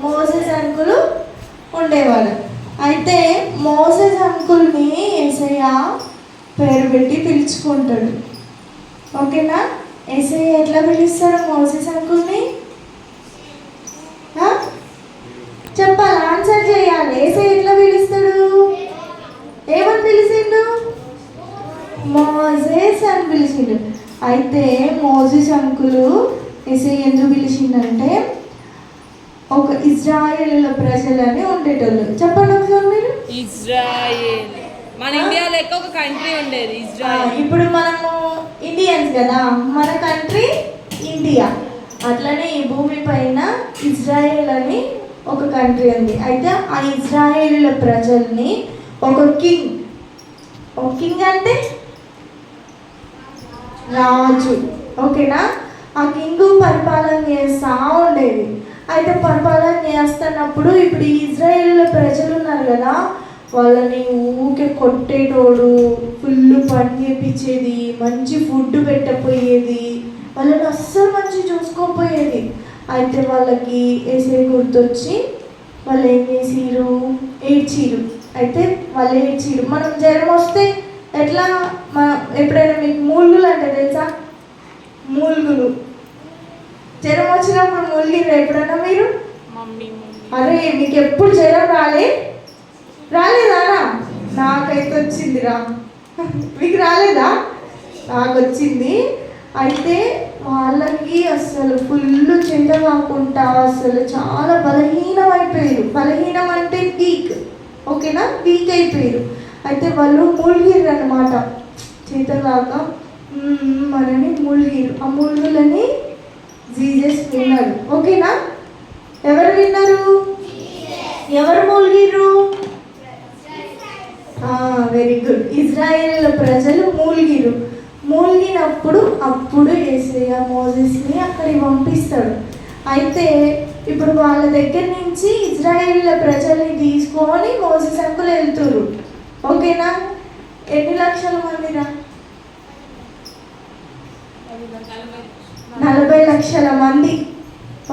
Moses uncle ఉండేవాడు. అయితే Moses అంకుల్ని యేసయ్య పేరు పెట్టి పిలుచుకుంటాడు. ఓకేనా? యేసయ్య ఎట్లా పిలుస్తాడు మోసెస్ అంకుల్ని? చెప్పాలి, ఆన్సర్ చేయాలి. యేసయ్య ఎట్లా పిలుస్తాడు? ఏమని పిలిచిండు? మోసెస్ అని పిలిచిండు. అయితే మోసెస్ అంకులు యేసయ్య ఎందుకు పిలిచిండంటే, ఒక ఇజ్రాయేలు ప్రజలని ఉండేటోళ్ళు. చెప్పండి ఒకసారి మీరు. ఇజ్రాయెల్ మన ఇండియాలో ఎక్కువ ఒక కంట్రీ ఉండేది ఇజ్రాయెల్. ఇప్పుడు మనము ఇండియన్స్ కదా, మన కంట్రీ ఇండియా. అట్లనే ఈ భూమి పైన ఇజ్రాయెల్ అని ఒక కంట్రీ ఉంది. అయితే ఆ ఇజ్రాయేలు ప్రజల్ని ఒక కింగ్ అంటే రాజు. ఓకేనా? ఆ కింగ్ పరిపాలన చేస్తూ ఉండేది. అయితే పరిపాలన చేస్తున్నప్పుడు ఇప్పుడు ఈ ఇజ్రాయేలు ప్రజలు ఉన్నారు కదా, వాళ్ళని ఊకే కొట్టేటోడు, ఫుల్ పని చేపించేది, మంచి ఫుడ్ పెట్టపోయేది, వాళ్ళని అస్సలు మంచి చూసుకోపోయేది. అయితే వాళ్ళకి యేసయ్య గుర్తొచ్చి వాళ్ళు ఏం చేసిరు? ఏడ్చిరు. అయితే వాళ్ళు ఏడ్చిరు. మనం జ్వరం వస్తే ఎట్లా, మనం ఎప్పుడైనా మీకు మూలుగులు అంటే తెలుసా? మూలుగులు జ్వరం వచ్చినప్పుడు మూలిగిరు ఎప్పుడన్నా మీరు? అరే మీకు ఎప్పుడు జ్వరం రాలేదా? నాకైతే వచ్చిందిరా. మీకు రాలేదా? నాకు వచ్చింది. అయితే వాళ్ళకి అసలు ఫుల్ చెంద కాకుండా అసలు చాలా బలహీనం అంటే వీక్. ఓకేనా? వీక్ అయిపోయారు. అయితే వాళ్ళు మూలిగిరు అన్నమాట. చేతగాక మనని మూలిగిరు. ఆ మూలుగులని జీసస్ విన్నారు. ఓకేనా? ఎవరు విన్నారు? ఎవరు మూలిగిరు? Very good. ఇజ్రాయేల్ ప్రజలు మూలిగినప్పుడు అప్పుడు యేసయ్య మోసెస్ని అక్కడికి పంపిస్తాడు. అయితే ఇప్పుడు వాళ్ళ దగ్గర నుంచి ఇజ్రాయేల్ ప్రజల్ని తీసుకొని మోసెస్ అంకులు వెళ్తున్నారు. ఓకేనా? ఎన్ని లక్షల మందిరా? 40 లక్షల మంది.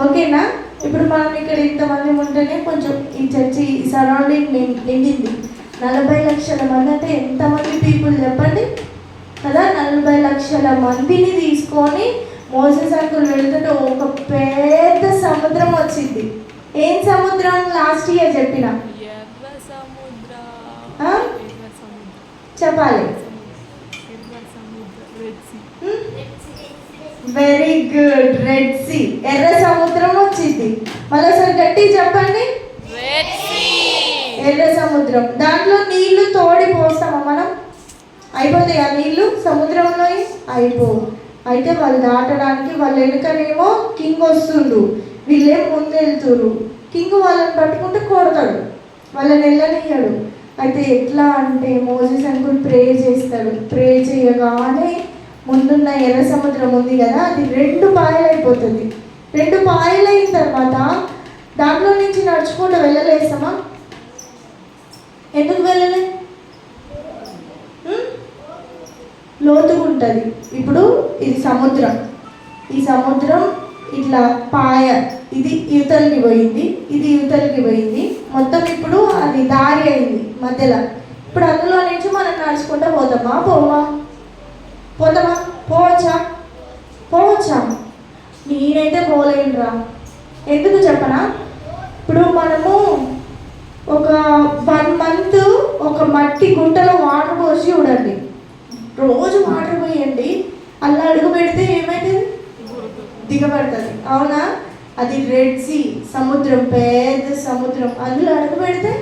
ఓకేనా? ఇప్పుడు మనం ఇక్కడ ఇంతమంది ఉంటేనే కొంచెం ఈ చర్చి సరౌండింగ్ నిండింది. 40 లక్షల మంది అంటే ఎంతమంది పీపుల్ చెప్పండి కదా? 40 లక్షల మందిని తీసుకొని మోసెస్ అంకుల్ వెళ్తుంటే ఒక పెద్ద సముద్రం వచ్చింది. ఏం సముద్రం? లాస్ట్ ఇయర్ చెప్పిన చెప్పాలి. Very good. రెడ్ సీ, ఎర్ర సముద్రం వచ్చింది. మళ్ళీ ఒకసారి గట్టి చెప్పండి. ఎర్ర సముద్రం. దాంట్లో నీళ్లు తోడి పోస్తామా మనం? అయిపోతాయి ఆ నీళ్లు సముద్రంలో? అయిపోవు. అయితే వాళ్ళు దాటడానికి వాళ్ళ వెనుకనేమో కింగ్ వస్తుండు, వీళ్ళేం ముందు వెళ్తురు. కింగ్ వాళ్ళని పట్టుకుంటే కొడతాడు, వాళ్ళని వెళ్ళనియ్యాడు. అయితే ఎట్లా అంటే మోసెస్ అంకుల్ ప్రే చేస్తాడు. ప్రే చేయగానే ముందున్న ఎర్ర సముద్రం ఉంది కదా, అది 2 పాయలైపోతుంది. 2 పాయలైన తర్వాత దాంట్లో నుంచి నడుచుకుంటూ వెళ్ళలేస్తామా? ఎందుకు వెళ్ళలే? లోతుగా ఉంటుంది. ఇప్పుడు ఇది సముద్రం, ఈ సముద్రం ఇట్లా పాయ, ఇది యువతలకి పోయింది, ఇది యువతలకి పోయింది. మొత్తం ఇప్పుడు అది దారి అయింది మధ్యలో. ఇప్పుడు అందులో నుంచి మనం నడుచుకుంటూ పోతామా? పోవచ్చా? నేనైతే పోలేనురా. ఎందుకు చెప్పనా? ఇప్పుడు మనము ఒక 1 మంత్ ఒక మట్టి గుంటలో వాటర్ పోసి చూడండి, రోజు వాటర్ పోయండి, అలా అడుగు పెడితే ఏమైతుంది? దిగబడుతుంది. అవునా? అది రెడ్ సీ సముద్రం, పెద్ద సముద్రం. అందులో అడుగు పెడితే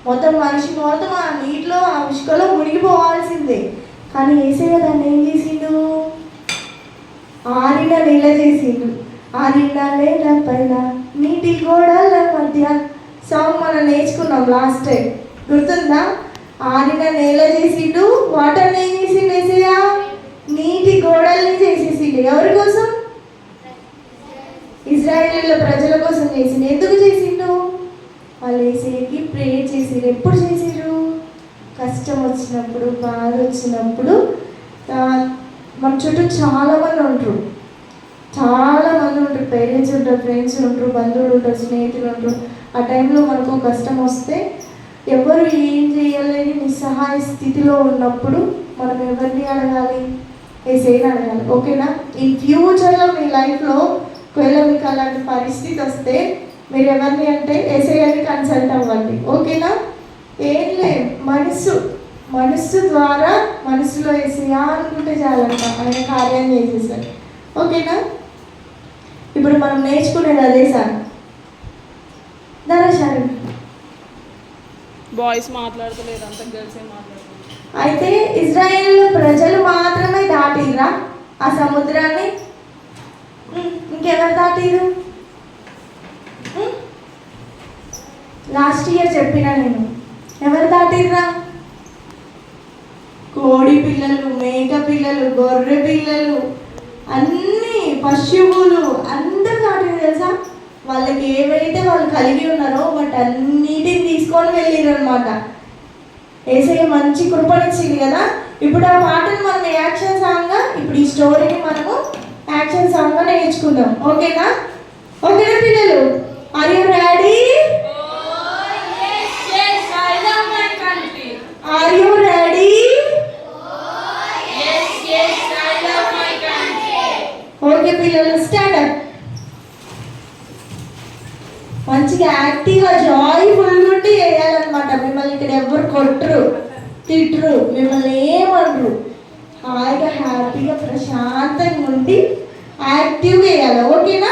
మొత్తం మనిషి మొత్తం ఆ నీటిలో ఆ ఇసుకలో మునిగిపోవాల్సిందే. కానీ యేసయ్య దాన్ని ఏం చేసిండు? ఆరిన నేల చేసిండు. ఆరిన నేల పైన నీటి గోడల మధ్య సాంగ్ మనం నేర్చుకున్నాం లాస్ట్ టైం, గుర్తుందా? ఆరిన నేల చేసిండు, వాటర్ని ఏం చేసిండు యేసయ్య? నీటి గోడల్ని చేసేసిండు. ఎవరి కోసం? ఇజ్రాయేలీల ప్రజల కోసం చేసిండు. ఎందుకు చేసిండు? వాళ్ళు యేసయ్యకి ప్రే చేసిండు. ఎప్పుడు చేసిండ్రు? కష్టం వచ్చినప్పుడు, బాధ వచ్చినప్పుడు. మన చుట్టూ చాలామంది ఉంటారు, చాలా మంది ఉంటారు, పేరెంట్స్ ఉంటారు, ఫ్రెండ్స్ ఉంటారు, బంధువులు ఉంటారు, స్నేహితులు ఉంటారు. ఆ టైంలో మనకు కష్టం వస్తే ఎవరు ఏం చేయలేని నిస్సహాయ స్థితిలో ఉన్నప్పుడు మనం ఎవరిని అడగాలి? ఏసైని అడగాలి. ఓకేనా? ఈ ఫ్యూచర్లో మీ లైఫ్లో ఒకవేళ మీకు అలాంటి పరిస్థితి వస్తే మీరు ఎవరిని అంటే ఏసైని కన్సల్ట్ అవ్వండి. ఓకేనా? ఏం లేదు, మనస్సు ద్వారా మనసులో ఏసయ్యా అనుకుంటే చాలంట, ఆయన కార్యం చేసేసారు. ఓకేనా? ఇప్పుడు మనం నేర్చుకునేది అదే సార్. దరశారు బాయ్స్ మాట్లాడతలేరు, అంత గర్ల్స్ ఏం మాట్లాడుతున్నారు. అయితే ఇజ్రాయేల్ ప్రజలు మాత్రమే దాటిర్రా ఆ సముద్రాన్ని? ఇంకెవరు దాటిరు? లాస్ట్ ఇయర్ చెప్పిన నేను, ఎవరు దాటిర్రా? కోడి పిల్లలు, మేక పిల్లలు, గొర్రె పిల్లలు, అన్ని పశువులు అందరూ దాటిరు తెలుసా. వాళ్ళకి ఏవైతే వాళ్ళు కలిగి ఉన్నారో వాటన్నిటిని తీసుకొని వెళ్ళిరు అనమాట. ఏసయ్య మంచి కృపనిచ్చింది కదా. ఇప్పుడు ఆ పాటను మనం యాక్షన్ సాంగ్గా, ఇప్పుడు ఈ స్టోరీని మనము యాక్షన్ సాంగ్గా నేర్చుకుందాం. ఓకేనా? ఓకేనా పిల్లలు? Are you ready? Are you ready? Okay పిల్లలు, స్టాండ్ అప్. మంచిగా యాక్టివ్గా జాయ్ఫుల్గా ఉండి వేయాలన్నమాట. మిమ్మల్ని ఇక్కడ ఎవరు కొట్టరు, తిట్టరు, మిమ్మల్ని ఏమనరు. హాయిగా హ్యాపీగా ప్రశాంతంగా ఉండి యాక్టివ్గా వేయాలి. ఓకేనా?